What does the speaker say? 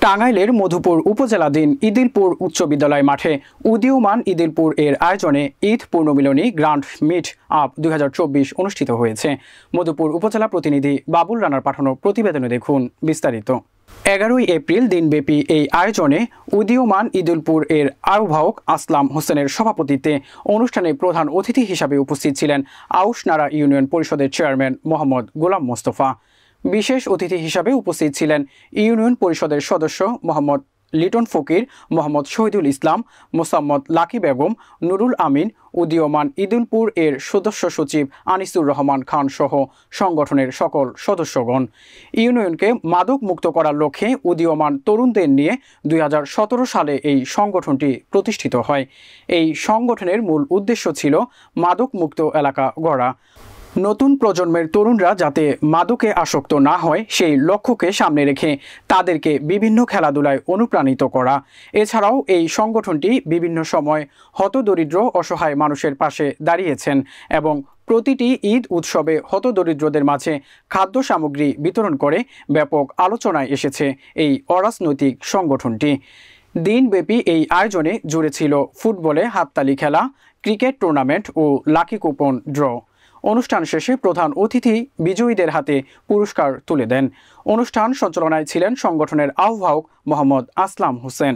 টাঙ্গাইলের মধুপুর উপজেলাধীন ইদিলপুর উচ্চ বিদ্যালয় মাঠে উদীয়মান ইদিলপুর এর আয়োজনে ঈদ পূর্ণমিলনী গ্র্যান্ড মিট আপ 2024 অনুষ্ঠিত হয়েছে। মধুপুর উপজেলা প্রতিনিধি বাবুল রানার পাঠানো প্রতিবেদনে দেখুন বিস্তারিত। 11 এপ্রিল দিনব্যাপী এই আয়োজনে উদীয়মান ইদিলপুর এর আহ্বায়ক আসলাম হোসেনের সভাপতিত্বে অনুষ্ঠানে প্রধান অতিথি হিসাবে উপস্থিত ছিলেন আউশনাড়া ইউনিয়ন পরিষদের চেয়ারম্যান মোহাম্মদ গোলাম মোস্তফা। বিশেষ অতিথি হিসাবে উপস্থিত ছিলেন ইউনিয়ন পরিষদের সদস্য মোহাম্মদ লিটন ফকির, মোহাম্মদ শহীদুল ইসলাম, মোসাম্মদ লাকি বেগম, নুরুল আমিন, উদীয়মান ইদিলপুর এর সদস্য সচিব আনিসুর রহমান খান সহ সংগঠনের সকল সদস্যগণ। ইউনিয়নকে মাদক মুক্ত করার লক্ষ্যে উদীয়মান তরুণদের নিয়ে 2017 সালে এই সংগঠনটি প্রতিষ্ঠিত হয়। এই সংগঠনের মূল উদ্দেশ্য ছিল মাদক মুক্ত এলাকা গড়া। নতুন প্রজন্মের তরুণরা যাতে মাদকে আসক্ত না হয় সেই লক্ষ্যকে সামনে রেখে তাদেরকে বিভিন্ন খেলাধুলায় অনুপ্রাণিত করা। এছাড়াও এই সংগঠনটি বিভিন্ন সময় হতদরিদ্র অসহায় মানুষের পাশে দাঁড়িয়েছেন এবং প্রতিটি ঈদ উৎসবে হতদরিদ্রদের মাঝে খাদ্য সামগ্রী বিতরণ করে ব্যাপক আলোচনায় এসেছে এই অরাজনৈতিক সংগঠনটি। দিনব্যাপী এই আয়োজনে জুড়ে ছিল ফুটবলে হাততালি খেলা, ক্রিকেট টুর্নামেন্ট ও লাকি কুপন ড্র। অনুষ্ঠান শেষে প্রধান অতিথি বিজয়ীদের হাতে পুরস্কার তুলে দেন। অনুষ্ঠান সঞ্চালনায় ছিলেন সংগঠনের আহ্বায়ক মোহাম্মদ আসলাম হোসেন।